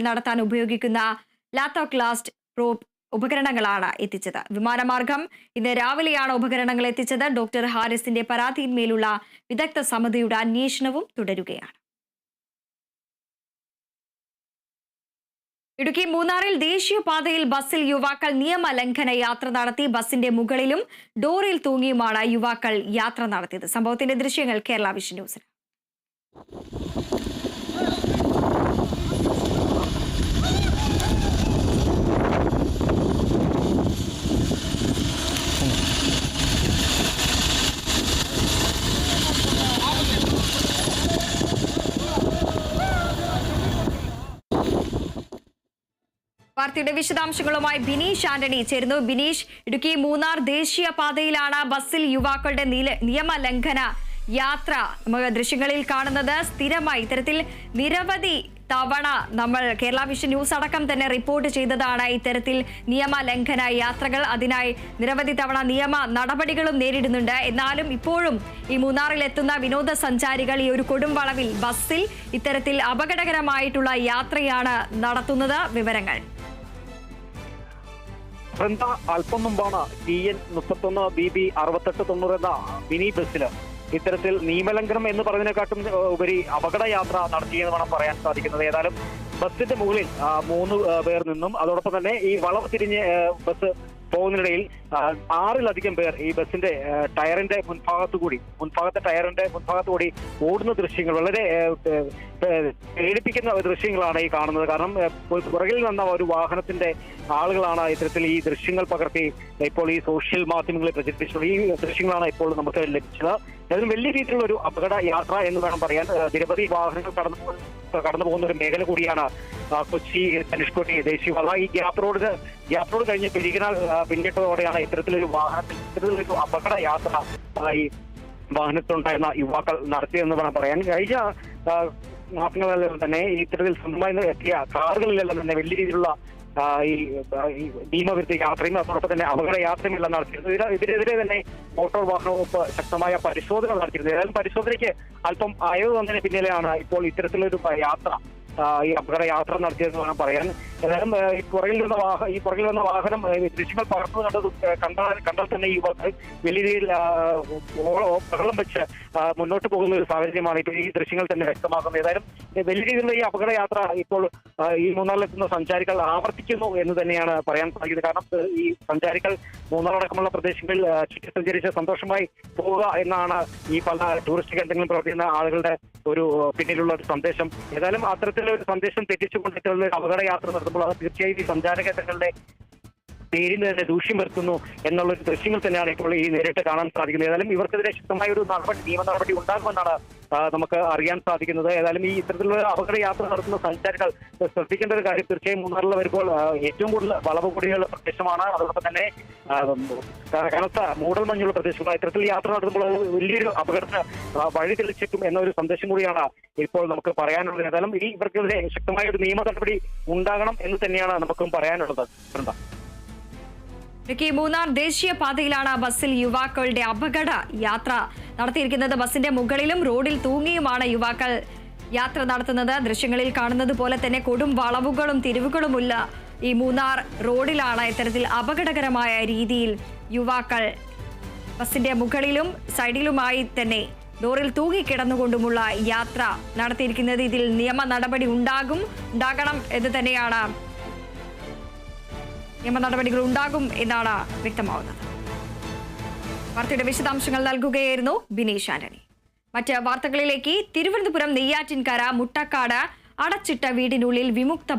നടത്താൻ ഉപയോഗിക്കുന്ന ലാത്തോക്ലാസ്റ്റ് പ്രോബ് ഉപകരണങ്ങളാണ് എത്തിച്ചത്. വിമാനമാർഗം ഇന്ന് രാവിലെയാണ് ഉപകരണങ്ങൾ എത്തിച്ചത്. ഡോക്ടർ ഹാരിസിന്റെ പരാതിയിന്മേലുള്ള വിദഗ്ധ സമിതിയുടെ അന്വേഷണവും തുടരുകയാണ്. ഇടുക്കി മൂന്നാറിൽ ദേശീയപാതയിൽ ബസ്സിൽ യുവാക്കൾ നിയമലംഘന യാത്ര നടത്തി. ബസിന്റെ മുകളിലും ഡോറിൽ തൂങ്ങിയുമാണ് യുവാക്കൾ യാത്ര നടത്തിയത്. സംഭവത്തിന്റെ ദൃശ്യങ്ങൾ കേരള വിഷൻ ന്യൂസിന്. വാർത്തയുടെ വിശദാംശങ്ങളുമായി ബിനീഷ് ആന്റണി ചേരുന്നു. ബിനീഷ്, ഇടുക്കി മൂന്നാർ ദേശീയപാതയിലാണ് ബസ്സിൽ യുവാക്കളുടെ നിയമലംഘന യാത്ര നമുക്ക് ദൃശ്യങ്ങളിൽ കാണുന്നത്. സ്ഥിരമായി ഇത്തരത്തിൽ നിരവധി തവണ നമ്മൾ കേരള വിഷൻ ന്യൂസ് അടക്കം തന്നെ റിപ്പോർട്ട് ചെയ്തതാണ് ഇത്തരത്തിൽ നിയമലംഘന യാത്രകൾ. അതിനായി നിരവധി തവണ നിയമ നടപടികളും നേരിടുന്നുണ്ട്. എന്നാലും ഇപ്പോഴും ഈ മൂന്നാറിൽ എത്തുന്ന വിനോദസഞ്ചാരികൾ ഈ ഒരു കൊടുംവളവിൽ ബസ്സിൽ ഇത്തരത്തിൽ അപകടകരമായിട്ടുള്ള യാത്രയാണ് നടത്തുന്നത്. വിവരങ്ങൾ അല്പം മുമ്പാണ് TN 31 BB 6890 എന്ന മിനി ബസ്സിൽ ഇത്തരത്തിൽ നിയമലംഘനം എന്ന് പറയുന്നതിനെക്കാട്ടും ഉപരി അപകട യാത്ര നടത്തിയെന്ന് വേണം പറയാൻ സാധിക്കുന്നത്. ഏതായാലും ബസ്സിന്റെ മുകളിൽ 3 പേർ നിന്നും അതോടൊപ്പം തന്നെ ഈ വളവ് തിരിഞ്ഞ് ബസ് പോകുന്നതിനിടയിൽ 6-ലധികം പേർ ഈ ബസ്സിന്റെ മുൻഭാഗത്തെ ടയറിന്റെ മുൻഭാഗത്തുകൂടി ഓടുന്ന ദൃശ്യങ്ങൾ വളരെ പേടിപ്പിക്കുന്ന ദൃശ്യങ്ങളാണ് ഈ കാണുന്നത്. കാരണം പുറകിൽ വന്ന ഒരു വാഹനത്തിന്റെ ആളുകളാണ് ഇത്തരത്തിൽ ഈ ദൃശ്യങ്ങൾ പകർത്തി ഇപ്പോൾ ഈ സോഷ്യൽ മാധ്യമങ്ങളിൽ പ്രചരിപ്പിച്ചത്. ഈ ദൃശ്യങ്ങളാണ് ഇപ്പോൾ നമുക്ക് ലഭിച്ചത്. അതിന് വലിയ രീതിയിലുള്ള ഒരു അപകട യാത്ര എന്ന് വേണം പറയാൻ. നിരവധി വാഹനങ്ങൾ കടന്നു പോകുന്ന ഒരു മേഖല കൂടിയാണ് കൊച്ചി ധനുഷ്കോടി ദേശീയപാത. ഈ ഗ്യാപ് റോഡ് കഴിഞ്ഞ് പിന്നിട്ടതോടെയാണ് ഇത്തരത്തിലൊരു അപകട യാത്ര ഈ വാഹനത്തിലുണ്ടായിരുന്ന യുവാക്കൾ നടത്തിയെന്ന് വേണം പറയാൻ. കഴിഞ്ഞ മാസങ്ങളിൽ തന്നെ ഇത്തരത്തിൽ സ്വന്തമായി എത്തിയ കാറുകളിലെല്ലാം തന്നെ വലിയ രീതിയിലുള്ള ഈ നിയമവിരുദ്ധ യാത്രയും അതോടൊപ്പം തന്നെ അപകട യാത്രയും എല്ലാം നടത്തിയിരുന്നു. ഇതിനെതിരെ തന്നെ മോട്ടോർ വാഹന വകുപ്പ് ശക്തമായ പരിശോധന നടത്തിയിരുന്നു. ഏതായാലും പരിശോധനയ്ക്ക് അല്പം അയവ് വന്നതിന് പിന്നിലെയാണ് ഇപ്പോൾ ഇത്തരത്തിലൊരു യാത്ര ഈ അപകട യാത്ര നടത്തിയതെന്ന് വേണം പറയാൻ. ഏതായാലും ഈ പുറകിൽ വന്ന വാഹനം ദൃശ്യങ്ങൾ പകർന്നു കണ്ടാൽ തന്നെ ഈ വലിയ രീതിയിൽ ബഹളം വെച്ച് മുന്നോട്ട് പോകുന്ന ഒരു സാഹചര്യമാണ് ഇപ്പോൾ ഈ ദൃശ്യങ്ങൾ തന്നെ വ്യക്തമാക്കുന്നത്. ഏതായാലും വലിയ രീതിയിലുള്ള ഈ അപകട യാത്ര ഇപ്പോൾ ഈ മൂന്നാറിലെത്തുന്ന സഞ്ചാരികൾ ആവർത്തിക്കുന്നു എന്ന് തന്നെയാണ് പറയാൻ സാധിക്കുന്നത്. കാരണം ഈ സഞ്ചാരികൾ മൂന്നാറടക്കമുള്ള പ്രദേശങ്ങളിൽ ചുറ്റി സഞ്ചരിച്ച് സന്തോഷമായി പോവുക എന്നാണ് ഈ പല ടൂറിസ്റ്റ് കേന്ദ്രങ്ങളിൽ പ്രവർത്തിക്കുന്ന ആളുകളുടെ ഒരു പിന്നിലുള്ള ഒരു സന്ദേശം. ഏതായാലും അത്തരത്തിലുള്ള ഒരു സന്ദേശം തെറ്റിച്ചുകൊണ്ട് ഇത്തരത്തിലുള്ള അപകട യാത്ര നടത്തുമ്പോൾ അത് തീർച്ചയായും ഈ സഞ്ചാര കേന്ദ്രങ്ങളുടെ പേരിന് തന്നെ ദൂഷ്യം വരുത്തുന്നു എന്നുള്ളൊരു ദൃശ്യങ്ങൾ തന്നെയാണ് ഇപ്പോൾ ഈ നേരിട്ട് കാണാൻ സാധിക്കുന്നത്. ഏതായാലും ഇവർക്കെതിരെ ശക്തമായ ഒരു നിയമ നടപടി ഉണ്ടാകുമെന്നാണ് നമുക്ക് അറിയാൻ സാധിക്കുന്നത്. ഏതായാലും ഈ ഇത്തരത്തിലുള്ള അപകട യാത്ര നടത്തുന്ന സഞ്ചാരികൾ ശ്രദ്ധിക്കേണ്ട ഒരു കാര്യം തീർച്ചയായും മൂന്നാറിൽ വരുമ്പോൾ ഏറ്റവും കൂടുതൽ വളവ് കൂടിയുള്ള പ്രദേശമാണ്. അതോടൊപ്പം തന്നെ കനത്ത മൂടൽമഞ്ഞുള്ള പ്രദേശമാണ്. ഇത്തരത്തിൽ യാത്ര നടത്തുമ്പോൾ വലിയൊരു അപകടത്തിന് വഴി തെളിച്ചേക്കും എന്നൊരു സന്ദേശം കൂടിയാണ് ഇപ്പോൾ നമുക്ക് പറയാനുള്ളത്. ഏതായാലും ഇവർക്കെതിരെ ശക്തമായ ഒരു നിയമ നടപടി ഉണ്ടാകണം എന്ന് തന്നെയാണ് നമുക്കും പറയാനുള്ളത്. ഇടുക്കി മൂന്നാർ ദേശീയപാതയിലാണ് ബസ്സിൽ യുവാക്കളുടെ അപകട യാത്ര നടത്തിയിരിക്കുന്നത്. ബസിന്റെ മുകളിലും റോഡിൽ തൂങ്ങിയുമാണ് യുവാക്കൾ യാത്ര നടത്തുന്നത്. ദൃശ്യങ്ങളിൽ കാണുന്നത് പോലെ തന്നെ കൊടും വളവുകളും തിരിവുകളുമുള്ള ഈ മൂന്നാർ റോഡിലാണ് ഇത്തരത്തിൽ അപകടകരമായ രീതിയിൽ യുവാക്കൾ ബസിന്റെ മുകളിലും സൈഡിലുമായി തന്നെ ഡോറിൽ തൂങ്ങിക്കിടന്നുകൊണ്ടുമുള്ള യാത്ര നടത്തിയിരിക്കുന്നത്. ഇതിൽ നിയമ നടപടി ഉണ്ടാകണം എന്ന് തന്നെയാണ് നിയമ നടപടികൾ ഉണ്ടാകും എന്നാണ് വ്യക്തമാവുന്നത്. വാർത്തയുടെ വിശദാംശങ്ങൾ നൽകുകയായിരുന്നു ബിനീഷ് ആന്റണി. മറ്റ് വാർത്തകളിലേക്ക്. തിരുവനന്തപുരം നെയ്യാറ്റിൻകര മുട്ടക്കാട് അടച്ചിട്ട വീടിനുള്ളിൽ വിമുക്ത